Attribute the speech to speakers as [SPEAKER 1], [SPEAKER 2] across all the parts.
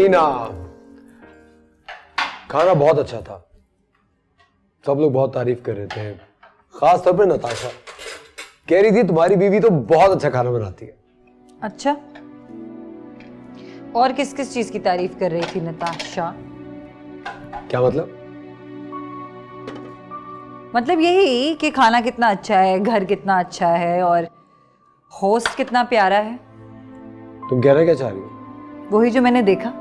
[SPEAKER 1] नीना, खाना बहुत अच्छा था, सब लोग बहुत तारीफ कर रहे थे, खास तौर पे नताशा कह रही थी तुम्हारी बीवी तो बहुत अच्छा खाना बनाती है।
[SPEAKER 2] अच्छा, और किस किस चीज की तारीफ कर रही थी नताशा?
[SPEAKER 1] क्या मतलब?
[SPEAKER 2] मतलब यही कि खाना कितना अच्छा है, घर कितना अच्छा है और होस्ट कितना प्यारा है।
[SPEAKER 1] तुम कह रहे क्या चाह रही हो?
[SPEAKER 2] वही जो मैंने देखा।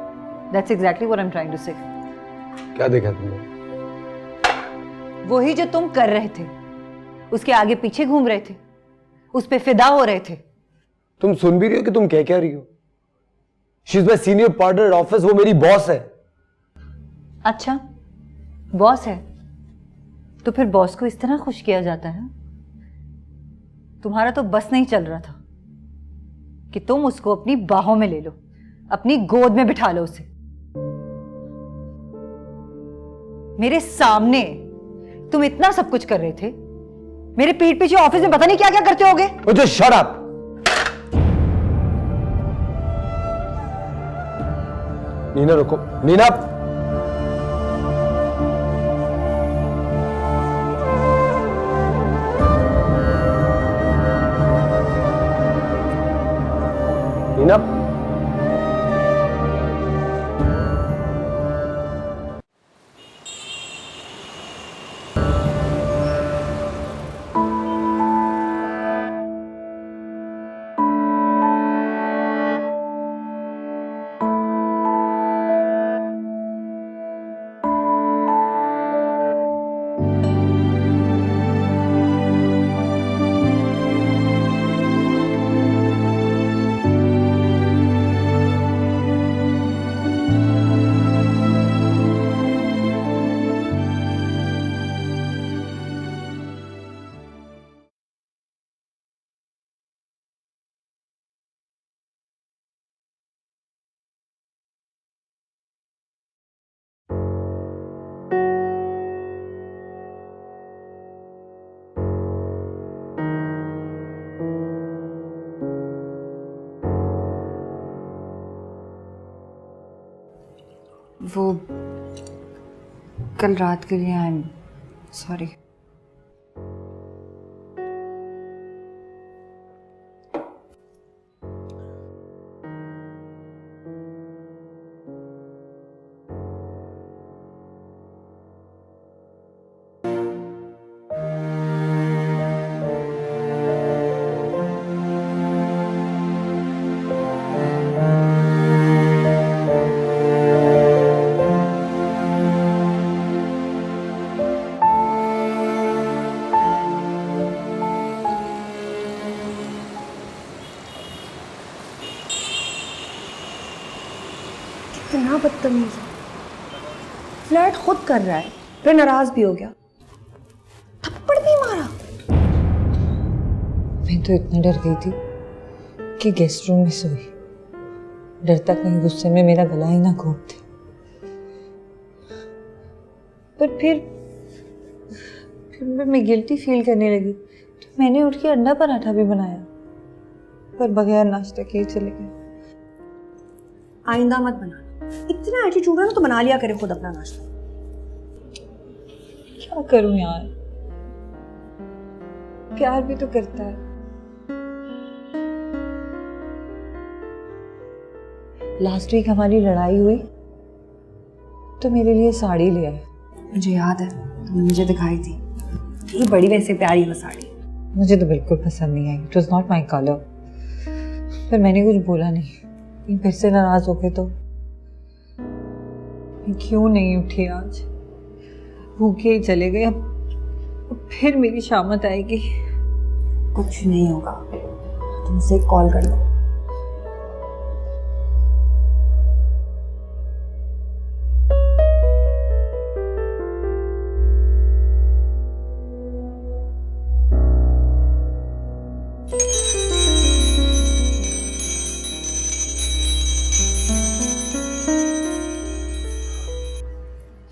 [SPEAKER 2] That's exactly what I'm trying to say.
[SPEAKER 1] क्या देखा तुमने?
[SPEAKER 2] वही जो तुम कर रहे थे, उसके आगे पीछे घूम रहे थे, उस पे फिदा हो रहे थे।
[SPEAKER 1] तुम सुन भी रही हो कि तुम कह क्या रही हो? She is my senior partner in office, वो मेरी बॉस है।
[SPEAKER 2] अच्छा, बॉस है तो फिर बॉस को इस तरह खुश किया जाता है? तुम्हारा तो बस नहीं चल रहा था कि तुम उसको अपनी बाहों में ले लो, अपनी गोद में बिठा लो उसे। मेरे सामने तुम इतना सब कुछ कर रहे थे, मेरे पीठ पीछे ऑफिस में पता नहीं क्या क्या करते होगे।
[SPEAKER 1] मुझे शट अप। नीना रुको, नीना। नीना,
[SPEAKER 3] वो कल रात के लिए आई एम सॉरी।
[SPEAKER 4] कितना बदतमीज है, फ्लर्ट खुद कर रहा है, फिर नाराज भी हो गया, थप्पड़ भी मारा।
[SPEAKER 3] मैं तो इतना डर गई थी कि गेस्ट रूम में सोई, डरता कहीं गुस्से में मेरा गला ही ना घोट दे। पर फिर मैं गिल्टी फील करने लगी तो मैंने उठ के अंडा पराठा भी बनाया, पर बगैर नाश्ता किए चले गए।
[SPEAKER 4] आइंदा मत बनाना, इतना एटीट्यूड है ना तो बना लिया करे खुद अपना नाश्ता।
[SPEAKER 3] क्या करूं यार, प्यार भी तो करता है। लास्ट वीक हमारी लड़ाई हुई तो मेरे लिए साड़ी ले आए।
[SPEAKER 4] मुझे याद है, तुमने मुझे दिखाई थी, ये बड़ी वैसे प्यारी है साड़ी।
[SPEAKER 3] मुझे तो बिल्कुल पसंद नहीं आई, it was not my colour. फिर मैंने कुछ बोला नहीं, फिर से नाराज हो गए तो क्यों नहीं उठी आज, भूखे ही चले गए। अब फिर मेरी शामत आएगी।
[SPEAKER 4] कुछ नहीं होगा, तुमसे कॉल कर लो।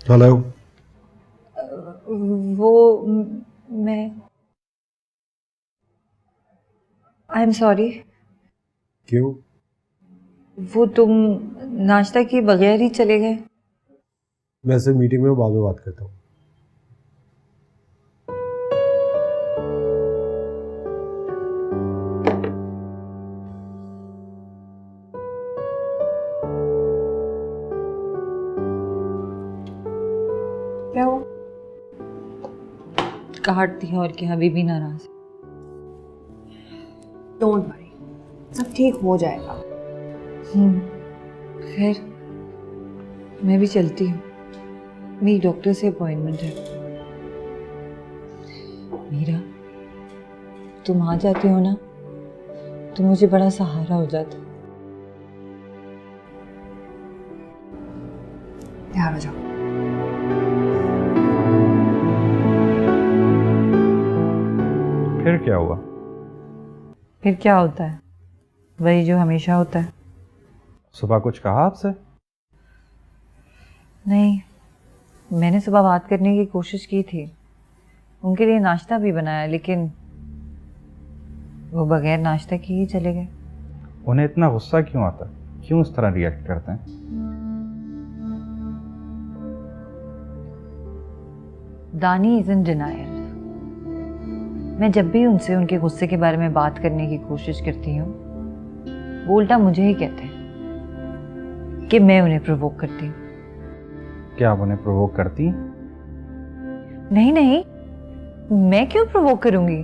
[SPEAKER 1] हेलो।
[SPEAKER 3] वो मैं आई एम सॉरी।
[SPEAKER 1] क्यों?
[SPEAKER 3] वो तुम नाश्ता किए बगैर ही चले गए।
[SPEAKER 1] मैं सिर्फ मीटिंग में बाद में बात करता हूँ।
[SPEAKER 3] क्या हुआ? काट दी और क्या, अभी भी नाराज?
[SPEAKER 4] डोंट वरी, सब ठीक हो जाएगा।
[SPEAKER 3] खैर मैं भी चलती हूँ, मेरी डॉक्टर से अपॉइंटमेंट है। मीरा, तुम आ जाती हो ना तो मुझे बड़ा सहारा हो जाता।
[SPEAKER 4] तैयार हो जाओ।
[SPEAKER 5] फिर क्या हुआ?
[SPEAKER 3] फिर क्या होता है? वही जो हमेशा होता है।
[SPEAKER 5] सुबह कुछ कहा आपसे?
[SPEAKER 3] नहीं, मैंने सुबह बात करने की कोशिश की थी, उनके लिए नाश्ता भी बनाया, लेकिन वो बगैर नाश्ता किए ही चले गए।
[SPEAKER 5] उन्हें इतना गुस्सा क्यों आता? क्यों इस तरह रिएक्ट करते हैं?
[SPEAKER 3] दानी इज इन डिनायल। मैं जब भी उनसे उनके गुस्से के बारे में बात करने की कोशिश करती हूँ, वो उल्टा मुझे ही कहते हैं कि मैं उन्हें प्रोवोक करती हूँ।
[SPEAKER 5] क्या आप उन्हें प्रोवोक करती?
[SPEAKER 3] नहीं नहीं, मैं क्यों प्रोवोक करूंगी?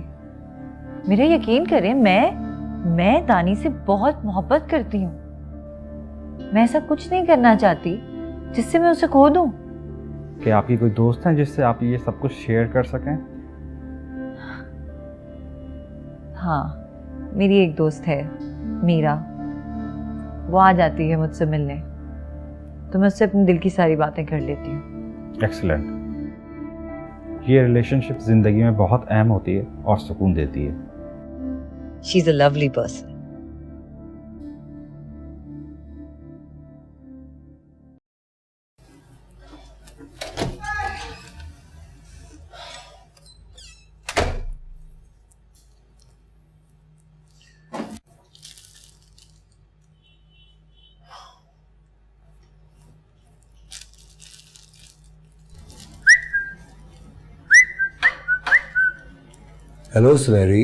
[SPEAKER 3] मेरा यकीन करें, मैं दानी से बहुत मोहब्बत करती हूँ। मैं ऐसा कुछ नहीं करना चाहती जिससे मैं उसे खो दूं।
[SPEAKER 5] क्या आपकी कोई दोस्त है जिससे आप ये सब कुछ शेयर कर सकें?
[SPEAKER 3] हाँ, मेरी एक दोस्त है मीरा, वो आ जाती है मुझसे मिलने, तो मैं उससे अपने दिल की सारी बातें कर लेती हूँ।
[SPEAKER 5] एक्सीलेंट। ये रिलेशनशिप जिंदगी में बहुत अहम होती है और सुकून देती है।
[SPEAKER 3] She is a lovely person.
[SPEAKER 1] Hello सुनहरी,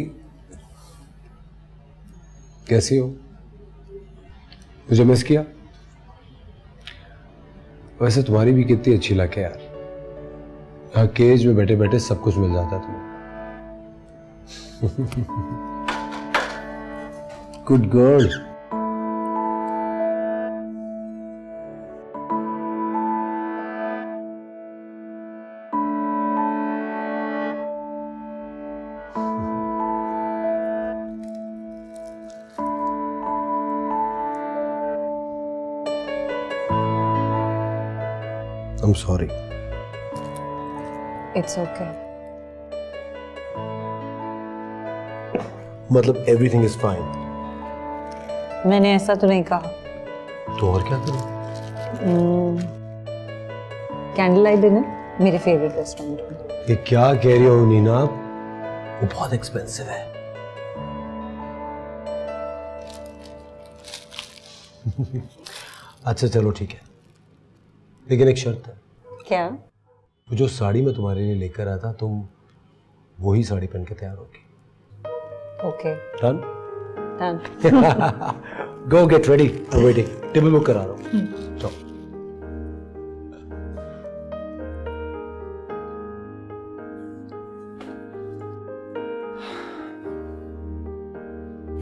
[SPEAKER 1] कैसी हो? मुझे मिस किया? वैसे तुम्हारी भी कितनी अच्छी लक है यार, यहाँ केज में बैठे बैठे सब कुछ मिल जाता है तुम्हें। Good girl. I'm sorry.
[SPEAKER 3] It's okay.
[SPEAKER 1] मतलब everything is fine.
[SPEAKER 3] मैंने ऐसा तो नहीं कहा।
[SPEAKER 1] तो और क्या करूं?
[SPEAKER 3] कैंडल लाइट डिनर मेरे फेवरेट रेस्टोरेंट में।
[SPEAKER 1] ये क्या कह रही हो नीना? वो बहुत एक्सपेंसिव है। अच्छा चलो ठीक है, लेकिन एक शर्त है।
[SPEAKER 3] क्या?
[SPEAKER 1] वो जो साड़ी मैं तुम्हारे लिए लेकर आया था, तुम वही साड़ी पहन के तैयार होगी।
[SPEAKER 3] Okay,
[SPEAKER 1] done?
[SPEAKER 3] Done.
[SPEAKER 1] Go get ready, I am waiting. Table book करा रहा हूँ। चलो।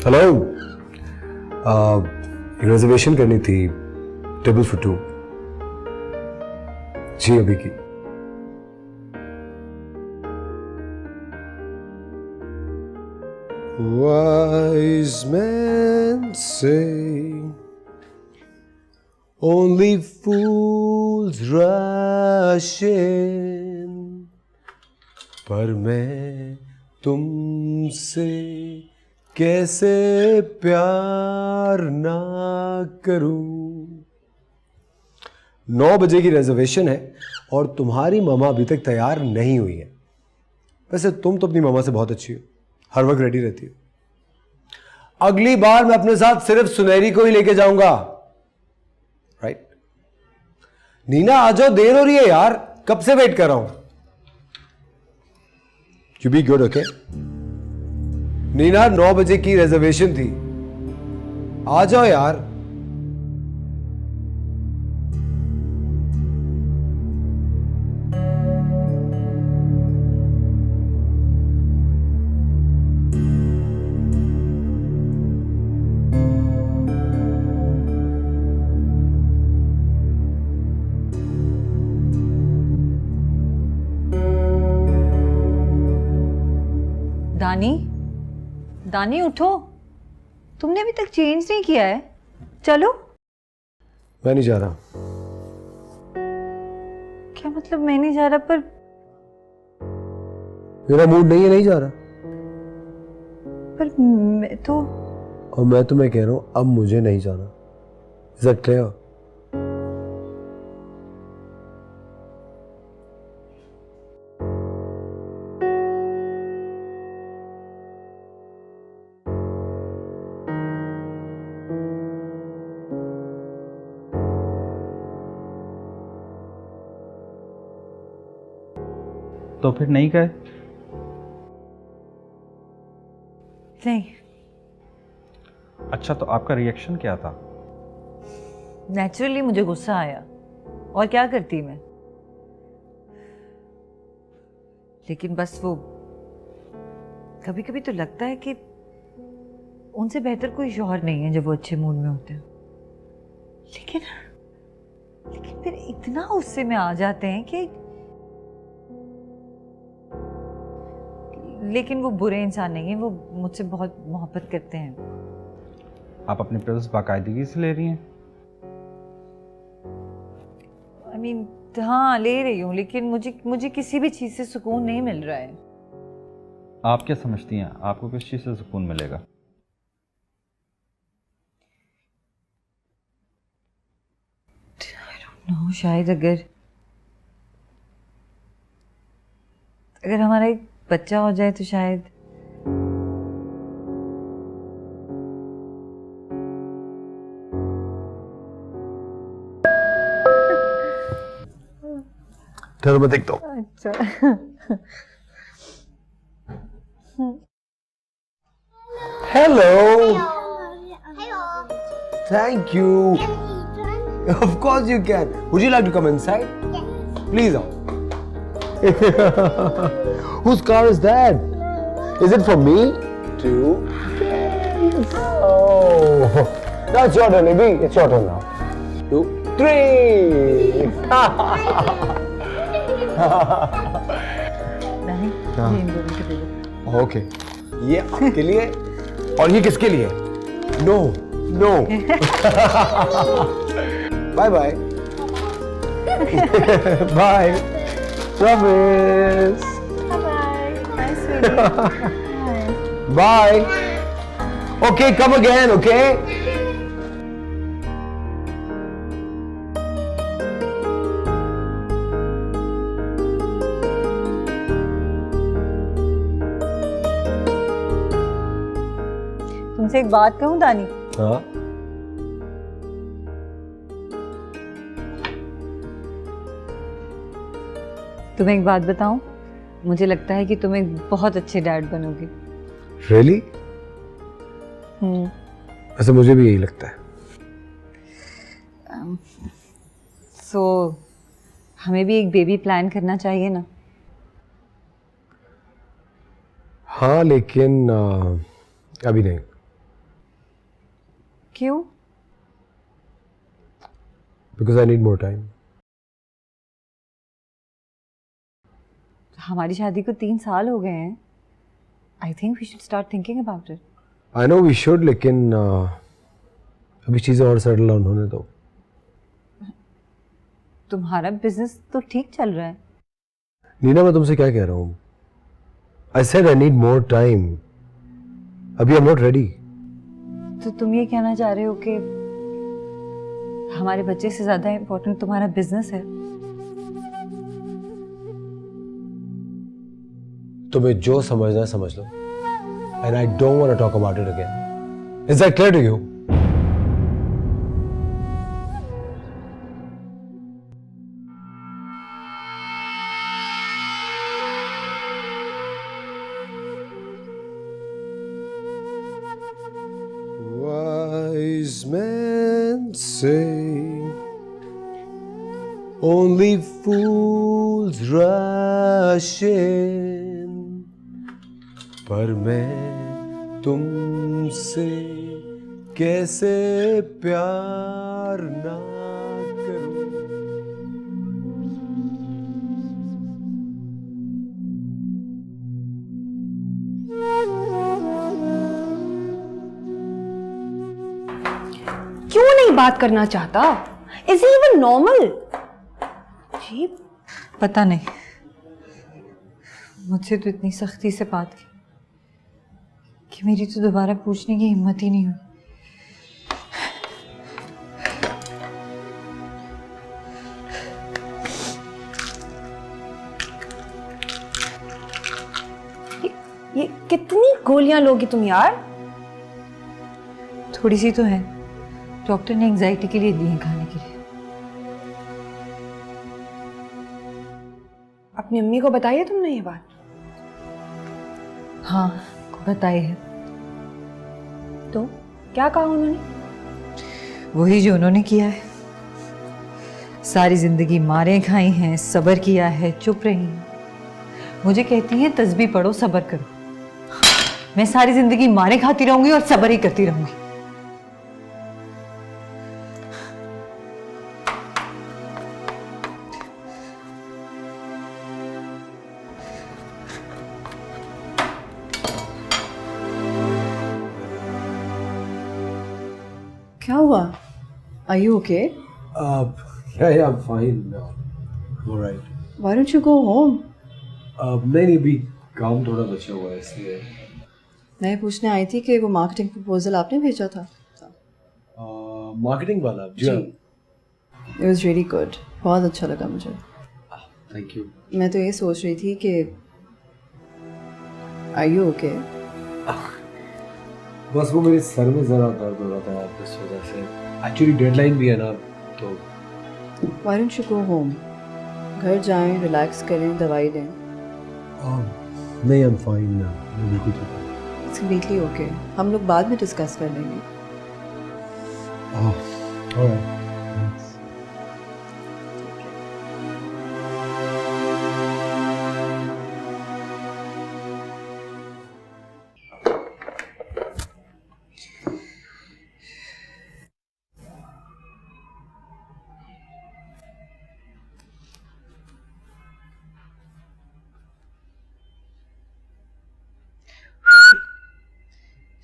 [SPEAKER 1] हेलो, एक रिजर्वेशन करनी थी, टेबल फॉर 2। जी अभी की। Wise men say only fools rush in, पर मैं तुमसे कैसे प्यार ना करूं। 9 बजे की रिजर्वेशन है और तुम्हारी मामा अभी तक तैयार नहीं हुई है। वैसे तुम तो अपनी मामा से बहुत अच्छी हो, हर वक्त रेडी रहती हो। अगली बार मैं अपने साथ सिर्फ सुनहरी को ही लेके जाऊंगा। नीना आ जाओ, देर हो रही है यार, कब से वेट कर रहा हूं. You be good, okay. Neena 9 बजे की रिजर्वेशन थी, आ जाओ यार.
[SPEAKER 2] दानी, दानी उठो, तुमने अभी तक चेंज नहीं किया है. चलो.
[SPEAKER 1] मैं नहीं जा रहा.
[SPEAKER 2] क्या मतलब मैं नहीं जा रहा? पर
[SPEAKER 1] मेरा मूड नहीं है, नहीं जा रहा.
[SPEAKER 2] मैं तो
[SPEAKER 1] और मैं तुम्हें कह रहा हूं, अब मुझे नहीं जाना. Is that clear?
[SPEAKER 5] तो फिर नहीं गए?
[SPEAKER 2] नहीं.
[SPEAKER 5] अच्छा, तो आपका रिएक्शन क्या था?
[SPEAKER 2] नेचुरली मुझे गुस्सा आया, और क्या करती मैं. लेकिन बस वो कभी कभी तो लगता है कि उनसे बेहतर कोई शौहर नहीं है जब वो अच्छे मूड में होते हैं. लेकिन लेकिन फिर इतना गुस्से में आ जाते हैं कि लेकिन वो बुरे इंसान नहीं है, वो मुझसे बहुत मोहब्बत करते हैं.
[SPEAKER 5] आप अपनी पिल्स बाकायदगी से ले रही हैं?
[SPEAKER 2] आई मीन हाँ, ले रही हूँ, लेकिन मुझे किसी भी चीज़ से सुकून नहीं मिल रहा है.
[SPEAKER 5] आप क्या समझती हैं आपको किस चीज़ से सुकून मिलेगा?
[SPEAKER 2] शायद अगर हमारा एक बच्चा हो जाए तो शायद.
[SPEAKER 1] ठहरो मैं देखता हूं.
[SPEAKER 2] अच्छा.
[SPEAKER 1] Hello. Thank you. Of course you can. Would you like to come inside? Yes. Please. Whose car is that? Is it for me? 2. Oh. Now it's your turn, baby. It's your turn now. 2, 3.
[SPEAKER 2] नहीं,
[SPEAKER 1] हाँ.
[SPEAKER 2] ये इन दोनों के दे दो.
[SPEAKER 1] Okay. ये आपके लिए और ये किसके लिए? No. No. Bye bye. Bye. Travis.
[SPEAKER 2] Bye. Bye, sweetie.
[SPEAKER 1] Bye. Okay, come again, okay?
[SPEAKER 2] तुमसे एक बात कहूँ दानी?
[SPEAKER 1] हाँ.
[SPEAKER 2] तुम्हें एक बात बताऊं, मुझे लगता है कि तुम एक बहुत अच्छे डैड बनोगे.
[SPEAKER 1] Really? ऐसे मुझे भी यही लगता है.
[SPEAKER 2] सो हमें भी एक बेबी प्लान करना चाहिए ना?
[SPEAKER 1] हाँ, लेकिन अभी नहीं.
[SPEAKER 2] क्यों?
[SPEAKER 1] Because I need more time.
[SPEAKER 2] हमारी शादी को 3 साल हो गए हैं. I think we should start thinking about it.
[SPEAKER 1] I know we should, लेकिन अभी चीजें और सेटल डाउन होने दो.
[SPEAKER 2] तुम्हारा बिजनेस तो ठीक चल रहा है.
[SPEAKER 1] नीना, मैं तुमसे क्या कह रहा हूँ? I said I need more time. अभी I'm not ready.
[SPEAKER 2] तो तुम ये कहना चाह रहे हो कि हमारे बच्चे से ज्यादा इम्पोर्टेंट तुम्हारा बिजनेस है?
[SPEAKER 1] तुम्हें जो समझना है समझ लो. And I don't want to talk about it again. Is that clear to you? तुझसे only fools rush in, पर मैं तुमसे कैसे प्यार ना करूं।
[SPEAKER 4] क्यों नहीं बात करना चाहता? Is he even normal? अजीब।
[SPEAKER 3] पता नहीं, मुझसे तो इतनी सख्ती से बात की कि मेरी तो दोबारा पूछने की हिम्मत ही नहीं हुई।
[SPEAKER 4] ये कितनी गोलियां लोगी तुम यार?
[SPEAKER 3] थोड़ी सी तो है, डॉक्टर ने एंजाइटी के लिए दी है खाने के लिए।
[SPEAKER 4] अपनी अम्मी को बताई है तुमने ये बात?
[SPEAKER 3] हाँ, बताई है।
[SPEAKER 4] तो क्या कहा उन्होंने?
[SPEAKER 3] वही जो उन्होंने किया है। सारी जिंदगी मारें खाई हैं, सब्र किया है, चुप रही हैं। मुझे कहती हैं तस्बीह पढ़ो, सब्र करो। मैं सारी जिंदगी मारें खाती रहूंगी और सब्र ही करती रहूंगी।
[SPEAKER 6] क्या हुआ? Are you okay?
[SPEAKER 1] Yeah, I'm fine now. All right.
[SPEAKER 6] Why don't you go home?
[SPEAKER 1] नहीं अभी काम थोड़ा बचा हुआ है इसलिए।
[SPEAKER 6] मैं पूछने आई थी कि वो मार्केटिंग प्रपोजल आपने भेजा था।
[SPEAKER 1] मार्केटिंग वाला जी।
[SPEAKER 6] It was really good. बहुत अच्छा लगा मुझे।
[SPEAKER 1] Thank you.
[SPEAKER 6] मैं तो ये सोच रही थी कि Are you okay?
[SPEAKER 1] बस वो मेरे सर में ज़रा दर्द हो रहा था इस वजह से। एक्चुअली डेडलाइन भी है ना तो।
[SPEAKER 6] Why don't you go home? घर जाएं, रिलैक्स करें, दवाई लें।
[SPEAKER 1] नहीं I'm fine now. मैं बिल्कुल ठीक हूँ।
[SPEAKER 6] It's completely okay. हम लोग बाद में डिस्कस कर लेंगे।
[SPEAKER 1] All right. Thanks.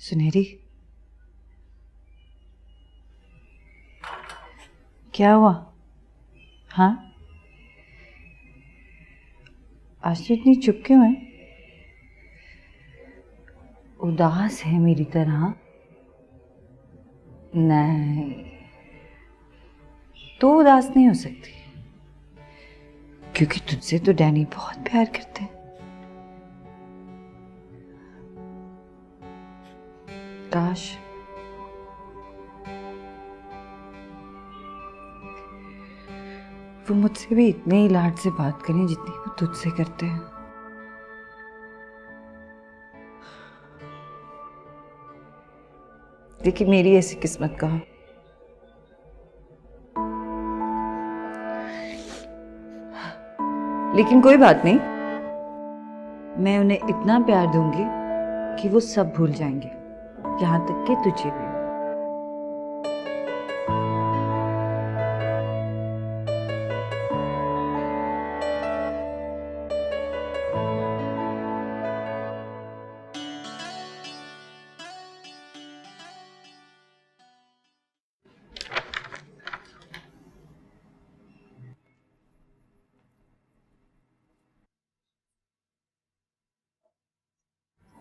[SPEAKER 3] सुनहरी, क्या हुआ? हाँ, आज तो इतनी चुप क्यों है? उदास है मेरी तरह? नहीं, तो उदास नहीं हो सकती, क्योंकि तुझसे तो डैनी बहुत प्यार करते हैं। काश वो मुझसे भी इतने ही लाड से बात करें जितनी वो तुझसे करते हैं। लेकिन मेरी ऐसी किस्मत कहाँ। लेकिन कोई बात नहीं, मैं उन्हें इतना प्यार दूंगी कि वो सब भूल जाएंगे, यहाँ तक कि तुझे भी।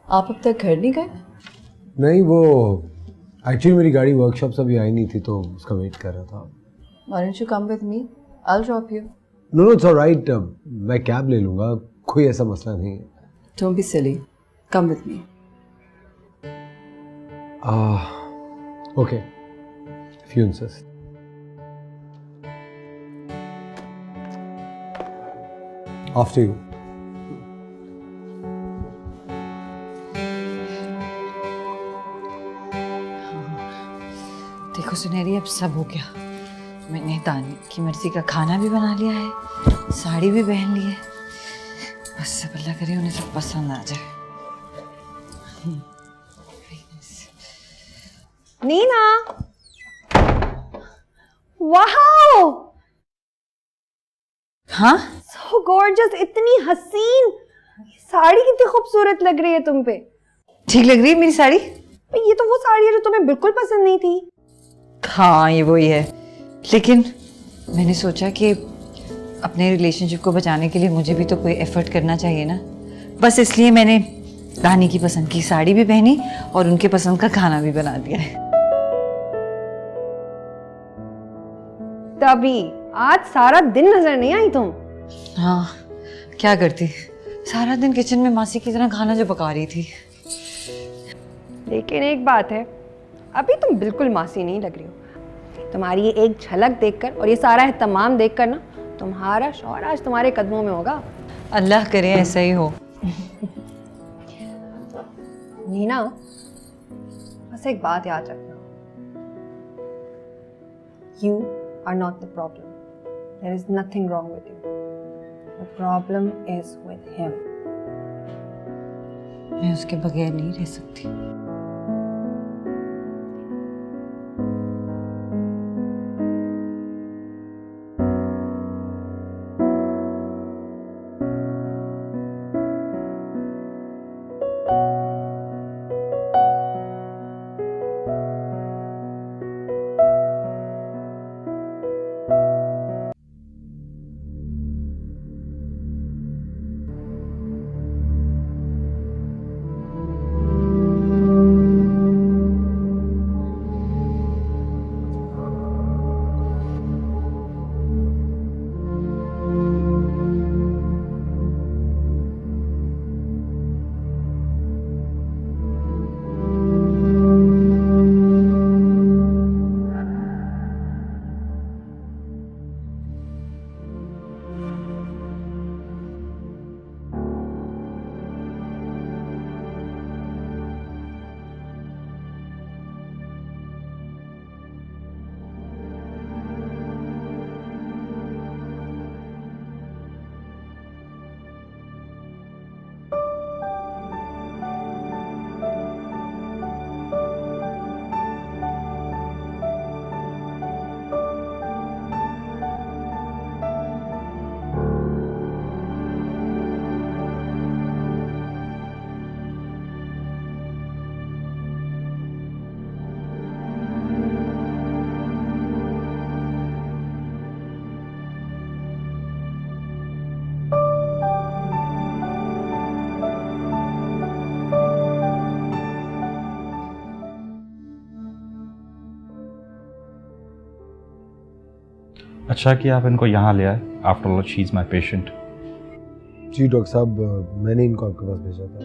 [SPEAKER 6] आप अब तक घर नहीं गए?
[SPEAKER 1] नहीं वो एक्चुअली मेरी गाड़ी वर्कशॉप से अभी आई नहीं थी तो उसका वेट कर रहा था।
[SPEAKER 6] Why don't you come with me? I'll drop you.
[SPEAKER 1] No it's alright, मैं कैब ले लूँगा, कोई ऐसा मसला नहीं है।
[SPEAKER 6] Don't be silly. Come with me.
[SPEAKER 1] Okay, if you insist. After you.
[SPEAKER 3] देखो
[SPEAKER 2] सुनहरी, अब सब हो गया। मैंने दानी की मर्जी का खाना भी बना लिया है, साड़ी भी पहन ली है। बस सब अल्लाह करे उन्हें सब पसंद आ जाए।
[SPEAKER 4] नीना, वाओ,
[SPEAKER 2] हाँ,
[SPEAKER 4] सो गॉर्जियस, इतनी हसीन साड़ी कितनी खूबसूरत लग रही है तुम पे।
[SPEAKER 2] ठीक लग रही है मेरी साड़ी?
[SPEAKER 4] ये तो वो साड़ी है जो तुम्हें बिल्कुल पसंद नहीं थी।
[SPEAKER 2] हाँ, ये वही है, लेकिन मैंने सोचा कि अपने रिलेशनशिप को बचाने के लिए मुझे भी तो कोई एफर्ट करना चाहिए ना। बस इसलिए मैंने रानी की पसंद की साड़ी भी पहनी और उनके पसंद का खाना भी बना दिया है।
[SPEAKER 4] तभी आज सारा दिन नजर नहीं आई तुम।
[SPEAKER 2] हाँ, क्या करती, सारा दिन किचन में मासी की तरह खाना जो पका रही थी।
[SPEAKER 4] लेकिन एक बात है, अभी तुम बिल्कुल मासी नहीं लग रही हो। तुम्हारी ये एक झलक देखकर और ये सारा एहतमाम देखकर ना, तुम्हारा शौहर आज तुम्हारे कदमों में होगा।
[SPEAKER 2] अल्लाह करे ऐसा ही हो।
[SPEAKER 4] नीना, बस एक बात याद रखना, You are not the problem. There is nothing wrong with you. The problem is with him.
[SPEAKER 2] मैं उसके बगैर नहीं रह सकती।
[SPEAKER 5] अच्छा कि आप इनको यहाँ ले आए। After all she is my patient.
[SPEAKER 1] जी डॉक्टर साहब, मैंने इनको आपके पास भेजा था।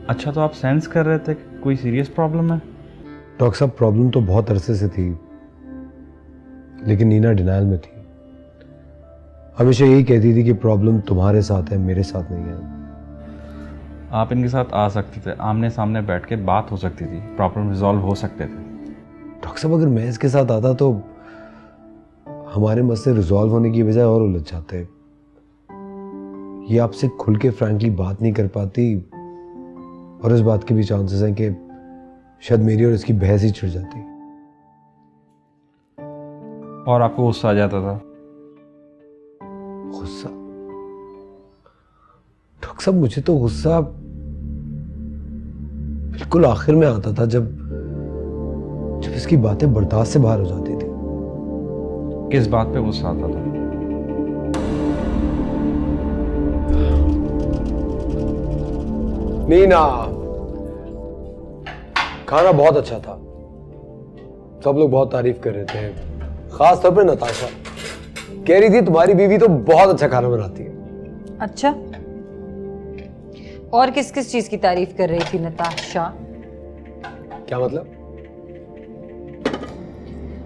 [SPEAKER 5] अच्छा, तो आप सेंस कर रहे थे कि कोई सीरियस प्रॉब्लम है?
[SPEAKER 1] डॉक्टर साहब, प्रॉब्लम तो बहुत अरसे से थी, लेकिन नीना डिनाइल में थी। हमेशा यही कहती थी कि प्रॉब्लम तुम्हारे साथ है, मेरे साथ नहीं है।
[SPEAKER 5] आप इनके साथ आ सकते थे, आमने सामने बैठ के बात हो सकती थी, प्रॉब्लम रिजॉल्व हो सकते थे।
[SPEAKER 1] डॉक्टर साहब, अगर मैं इसके साथ आता तो हमारे मसले रिजॉल्व होने की बजाय और उलझ जाते। ये आपसे खुल के फ्रैंकली बात नहीं कर पाती, और इस बात के भी चांसेस हैं कि शायद मेरी और इसकी बहस ही छिड़ जाती।
[SPEAKER 5] और आपको गुस्सा आ जाता था?
[SPEAKER 1] गुस्सा? डॉक्टर साहब, मुझे तो गुस्सा बिल्कुल आखिर में आता था, जब इसकी बातें बर्दाश्त से बाहर हो जाती थी।
[SPEAKER 5] किस बात पे गुस्सा आता था?
[SPEAKER 1] नीना, खाना बहुत अच्छा था, सब लोग बहुत तारीफ कर रहे थे, खास तौर पे नताशा कह रही थी तुम्हारी बीवी तो बहुत अच्छा खाना बनाती है।
[SPEAKER 2] अच्छा, और किस किस चीज की तारीफ कर रही थी नताशा?
[SPEAKER 1] क्या मतलब?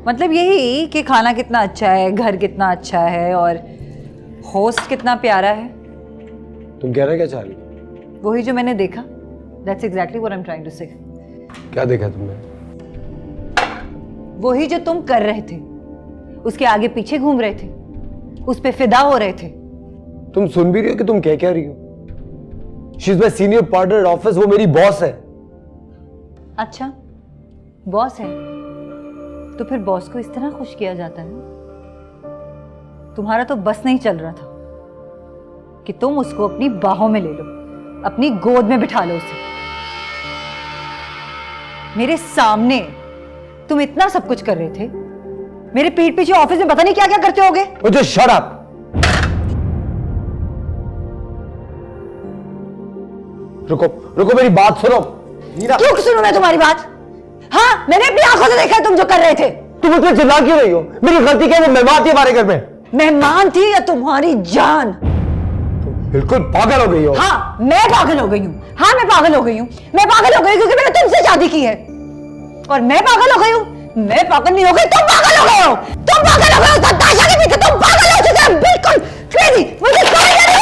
[SPEAKER 2] मतलब यही कि खाना कितना अच्छा है, घर कितना अच्छा है और होस्ट कितना प्यारा है।
[SPEAKER 1] तुम कह रहे क्या चाह रही हो?
[SPEAKER 2] वही जो मैंने देखा। That's exactly what I'm trying to say.
[SPEAKER 1] क्या देखा तुमने?
[SPEAKER 2] वही जो तुम कर रहे थे, उसके आगे पीछे घूम रहे थे, उस पे फिदा हो रहे थे।
[SPEAKER 1] तुम सुन भी रही हो कि तुम क्या रही हो? She is my senior partner at office, वो मेरी बॉस है।
[SPEAKER 2] अच्छा, बॉस है तो फिर बॉस को इस तरह खुश किया जाता है? तुम्हारा तो बस नहीं चल रहा था कि तुम उसको अपनी बाहों में ले लो, अपनी गोद में बिठा लो उसे। मेरे सामने तुम इतना सब कुछ कर रहे थे, मेरे पीठ पीछे ऑफिस में पता नहीं क्या क्या करते होगे।
[SPEAKER 1] मुझे शट अप। रुको रुको, मेरी बात सुनो। नीना,
[SPEAKER 2] क्यों सुनूं मैं तुम्हारी बात? हाँ, मैंने अपनी आंखों से देखा है तुम जो कर रहे थे।
[SPEAKER 1] तुम मुझे चिल्ला क्यों रही हो? मेरी गलती क्या है? वो मेहमान थी हमारे घर में।
[SPEAKER 2] मेहमान थी या तुम्हारी जान?
[SPEAKER 1] बिल्कुल पागल हो गई हो।
[SPEAKER 2] हाँ, मैं पागल हो गई हूँ। हाँ, मैं पागल हो गई हूँ। मैं पागल हो गई क्योंकि मैंने तुमसे शादी की है। और मैं पागल हो गई हूँ। मैं पागल नहीं हो गई, तुम पागल हो गए हो। तुम पागल हो गए हो, नताशा के पीछे तुम पागल हो चुके हो, बिल्कुल क्रेजी। मुझे समझ नहीं आ रही।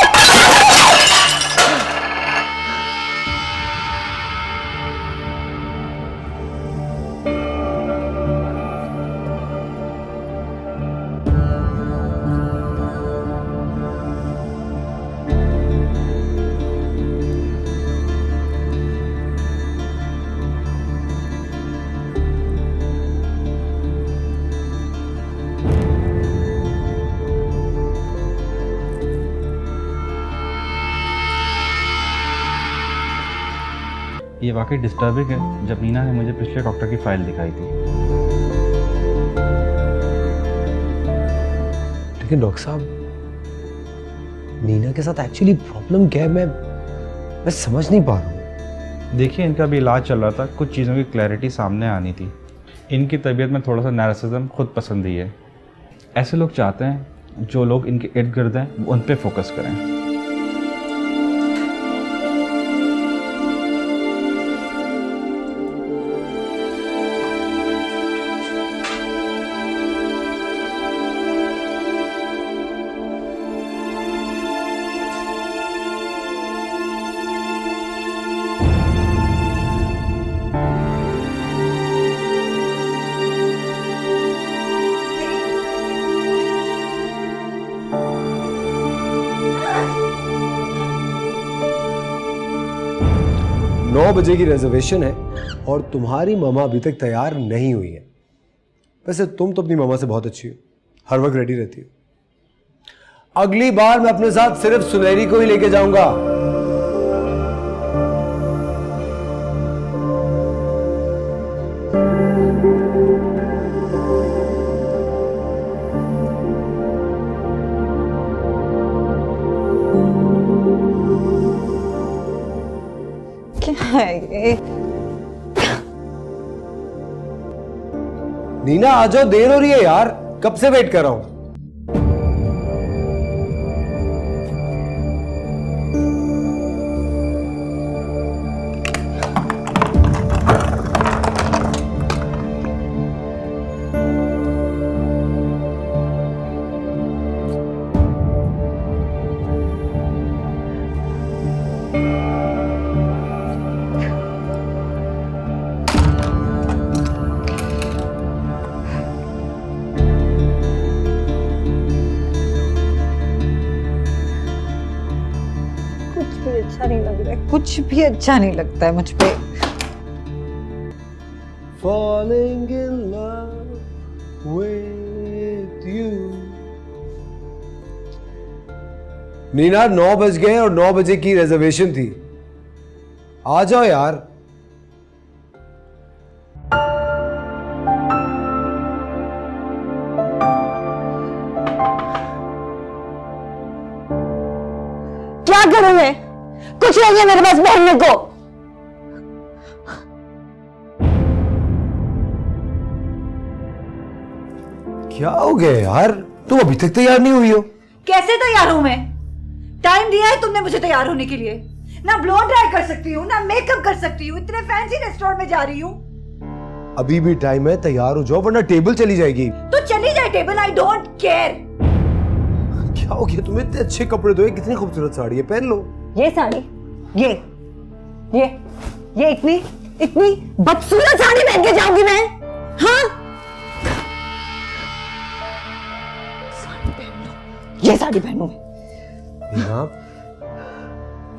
[SPEAKER 5] ये वाकई डिस्टर्बिंग है जब नीना ने मुझे पिछले डॉक्टर की फाइल दिखाई थी।
[SPEAKER 1] लेकिन डॉक्टर साहब, नीना के साथ एक्चुअली प्रॉब्लम क्या है? मैं समझ नहीं पा रहा हूँ।
[SPEAKER 5] देखिए, इनका भी इलाज चल रहा था, कुछ चीज़ों की क्लैरिटी सामने आनी थी। इनकी तबीयत में थोड़ा सा नैरसिज्म खुद पसंद ही है। ऐसे लोग चाहते हैं जो लोग इनके इर्द गिर्द हैं उन पे फोकस करें।
[SPEAKER 1] नौ बजे की रिजर्वेशन है और तुम्हारी मामा अभी तक तैयार नहीं हुई है। वैसे तुम तो अपनी मामा से बहुत अच्छी हो, हर वक्त रेडी रहती हो। अगली बार मैं अपने साथ सिर्फ सुनहरी को ही लेके जाऊंगा। नीना आ जाओ, देर हो रही है यार, कब से वेट कर रहा हूं।
[SPEAKER 2] अच्छा नहीं लग रहा है, कुछ भी अच्छा नहीं लगता है मुझ पे।
[SPEAKER 1] Falling in love with you। Neena, 9 बज गए और 9 बजे की रिजर्वेशन थी। आ जाओ यार।
[SPEAKER 2] क्या करूं मैं? कुछ नहीं है मेरे पास पहनने को।
[SPEAKER 1] क्या हो गया यार, तुम अभी तक तैयार नहीं हुई हो?
[SPEAKER 2] कैसे तैयार हूं मैं? टाइम दिया है तुमने मुझे तैयार होने के लिए। ना ब्लो ड्राई कर सकती हूँ, ना मेकअप कर सकती हूँ, इतने फैंसी रेस्टोरेंट में जा रही हूँ।
[SPEAKER 1] अभी भी टाइम है, तैयार हो जाओ वरना टेबल चली जाएगी।
[SPEAKER 2] तो चली जाए टेबल, आई डोंट केयर।
[SPEAKER 1] क्या हो गया? तुम्हें इतने अच्छे कपड़े धोए, कितनी खूबसूरत साड़ी है, पहन लो।
[SPEAKER 2] ये साड़ी, ये इतनी इतनी बदसूरत साड़ी पहन के जाऊंगी मैं? हाँ, ये साड़ी पहनूं मैं।
[SPEAKER 1] नीना,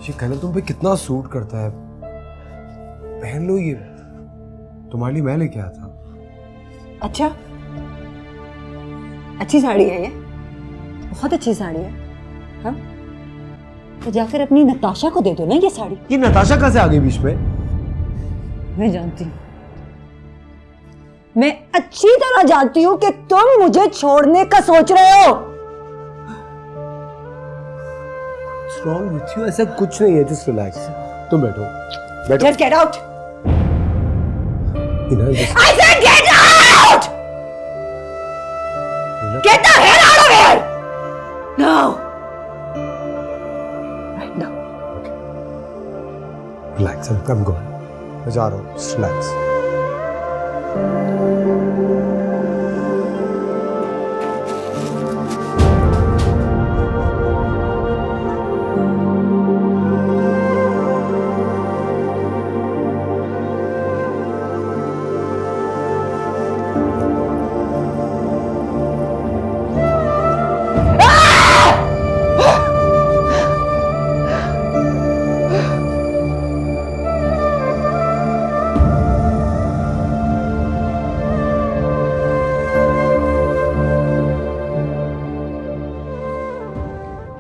[SPEAKER 1] ये कलर तुम पे कितना सूट करता है, पहन लो ये, तुम्हारे लिए मैं लेके आया था।
[SPEAKER 2] अच्छा, अच्छी साड़ी है ये, बहुत अच्छी साड़ी है। हाँ, तो जाकर अपनी नताशा को दे दो ना ये साड़ी।
[SPEAKER 1] ये नताशा कहाँ से आ गई बीच में?
[SPEAKER 2] मैं जानती हूँ, मैं अच्छी तरह जानती हूँ कि तुम मुझे छोड़ने का सोच रहे हो।
[SPEAKER 1] What's wrong with you? ऐसा कुछ नहीं है, just relax. तुम बैठो, बैठो।
[SPEAKER 2] Just get out.
[SPEAKER 1] Neena, just-
[SPEAKER 2] I said get out.
[SPEAKER 1] Neena,
[SPEAKER 2] Get the hell out of here. Now. Right now.
[SPEAKER 1] relax, I'm going. मैं जा रहा हूँ, just relax.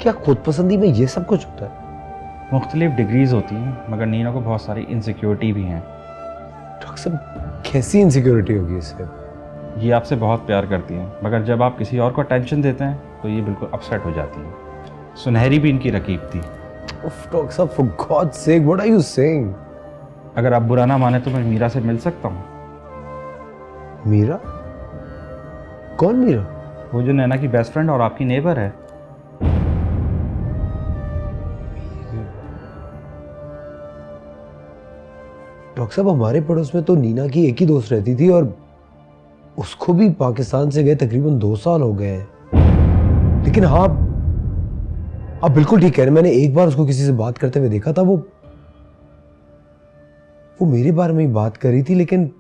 [SPEAKER 1] क्या खुद पसंदी में ये सब कुछ होता है?
[SPEAKER 5] मुख्तलिफ डिग्रीज होती हैं, मगर नीना को बहुत सारी इनसिक्योरिटी भी हैं।
[SPEAKER 1] डॉक्टर साहब, कैसी इनसिक्योरिटी होगी इससे?
[SPEAKER 5] ये आपसे बहुत प्यार करती हैं, मगर जब आप किसी और को अटेंशन देते हैं तो ये बिल्कुल अपसेट हो जाती हैं। सुनहरी भी इनकी रकीब थी।
[SPEAKER 1] उफ, डॉक्टर साहब, for God's sake, what are you saying?
[SPEAKER 5] अगर आप बुरा ना माने तो मैं मीरा से मिल सकता हूँ।
[SPEAKER 1] मीरा? कौन मीरा?
[SPEAKER 5] वो जो नैना की बेस्ट फ्रेंड और आपकी नेबर है।
[SPEAKER 1] डॉक्टर साहब, हमारे पड़ोस में तो नीना की एक ही दोस्त रहती थी और उसको भी पाकिस्तान से गए तकरीबन 2 साल हो गए हैं। लेकिन हाँ, आप बिल्कुल ठीक कह रहे हैं, मैंने एक बार उसको किसी से बात करते हुए देखा था। वो मेरे बारे में ही बात कर रही थी, लेकिन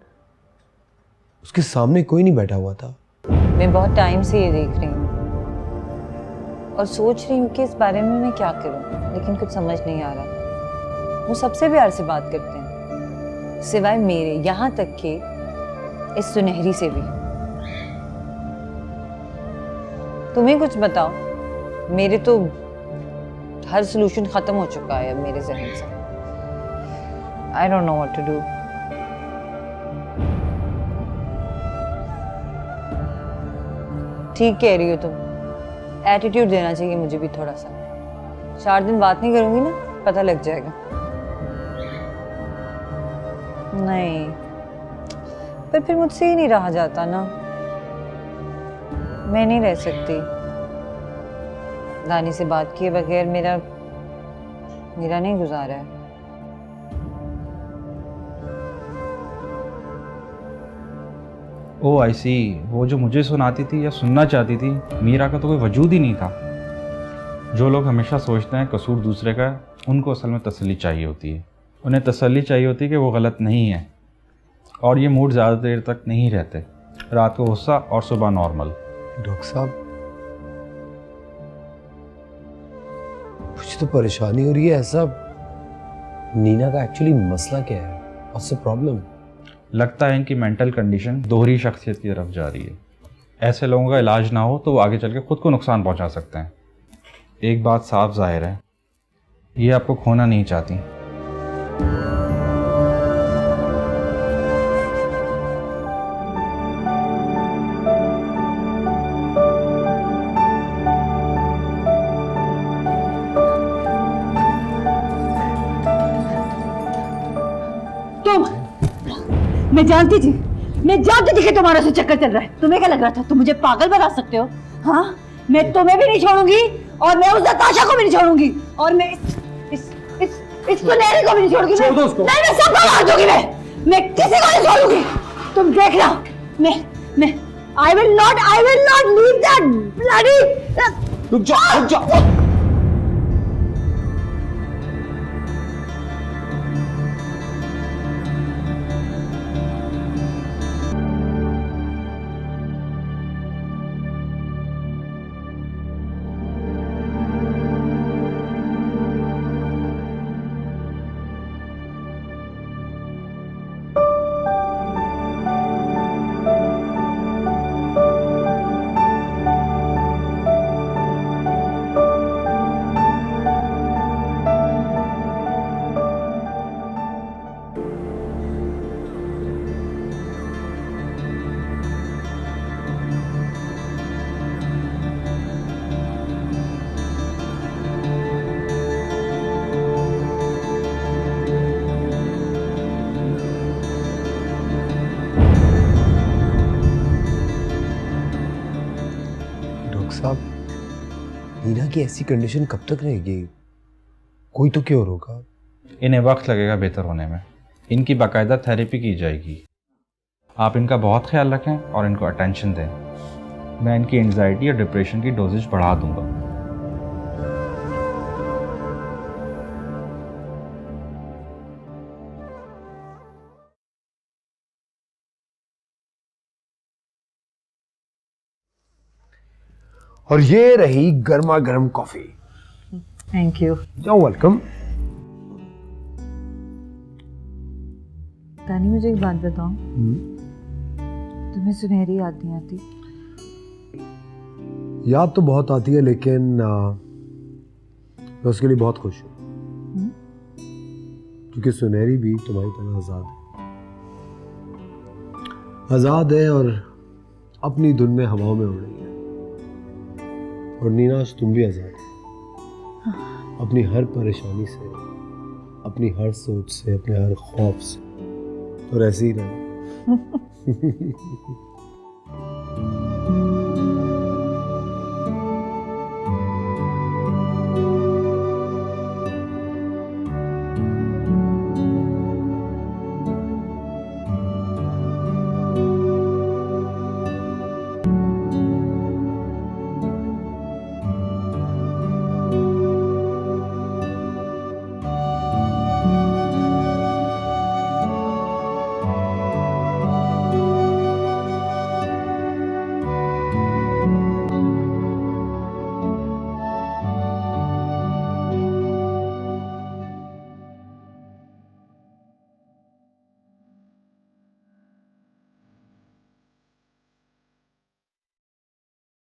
[SPEAKER 1] उसके सामने कोई नहीं बैठा हुआ था।
[SPEAKER 3] मैं बहुत टाइम से ये देख रही हूँ और सोच रही हूँ कि इस बारे में मैं क्या करूँ, लेकिन कुछ समझ नहीं आ रहा। वो सबसे प्यार से बात करते हैं, सिवाय मेरे, यहाँ तक कि इस सुनहरी से भी। तुम्हें कुछ बताओ, मेरे तो हर सलूशन खत्म हो चुका है अब मेरे जहन से। I don't know what to do. ठीक कह रही हो तुम, एटीट्यूड देना चाहिए मुझे भी थोड़ा सा। 4 दिन बात नहीं करूंगी ना, पता लग जाएगा। नहीं, पर फिर मुझसे ही नहीं रहा जाता ना। मैं नहीं रह सकती दानी से बात किए बगैर। मेरा नहीं गुजारा है।
[SPEAKER 5] ओ आई सी, वो जो मुझे सुनाती थी या सुनना चाहती थी, मीरा का तो कोई वजूद ही नहीं था। जो लोग हमेशा सोचते हैं कसूर दूसरे का, उनको असल में तसल्ली चाहिए होती है। उन्हें तसल्ली चाहिए होती है कि वो गलत नहीं है। और ये मूड ज़्यादा देर तक नहीं रहते, रात को गुस्सा और सुबह नॉर्मल।
[SPEAKER 1] डॉक्टर साहब, मुझे तो परेशानी हो रही है। ऐसा नीना का एक्चुअली मसला क्या है? What's the problem?
[SPEAKER 5] लगता है इनकी मेंटल कंडीशन दोहरी शख्सियत की तरफ जा रही है। ऐसे लोगों का इलाज ना हो तो वो आगे चल के खुद को नुकसान पहुंचा सकते हैं। एक बात साफ जाहिर है, ये आपको खोना नहीं चाहती।
[SPEAKER 2] मैं जानती थी कि तुम्हारा से चक्कर चल रहा है। तुम्हें क्या लग रहा था तुम मुझे पागल बना सकते हो? हाँ, मैं तुम्हें भी नहीं छोड़ूंगी और मैं उस नताशा को भी नहीं छोड़ूंगी और मैं इस सुनहरी को भी नहीं छोड़ूंगी।
[SPEAKER 1] छोड़ दो उसको।
[SPEAKER 2] नहीं, मैं सबको मार दूंगी। मैं किसी को नहीं छोड़ूंगी। तुम देखना, मैं I will not leave that bloody।
[SPEAKER 1] रुक जा। नीना की ऐसी कंडीशन कब तक रहेगी? कोई तो क्योर होगा।
[SPEAKER 5] इन्हें वक्त लगेगा बेहतर होने में। इनकी बाकायदा थेरेपी की जाएगी। आप इनका बहुत ख्याल रखें और इनको अटेंशन दें। मैं इनकी एंजाइटी और डिप्रेशन की डोजेज बढ़ा दूंगा।
[SPEAKER 1] और ये रही गर्मा गर्म कॉफी।
[SPEAKER 2] Thank you.
[SPEAKER 1] जाओ, वेलकम।
[SPEAKER 3] दानी, मुझे एक बात बताओ, तुम्हें सुनहरी याद नहीं आती?
[SPEAKER 1] याद तो बहुत आती है, लेकिन मैं उसके लिए बहुत खुश हूँ, क्योंकि सुनहरी भी तुम्हारी तरह आजाद है और अपनी धुन में हवाओं में उड़ रही है। और नीना, आज तुम भी आजाद हो, अपनी हर परेशानी से, अपनी हर सोच से, अपने हर खौफ से। और ऐसे ही रहो।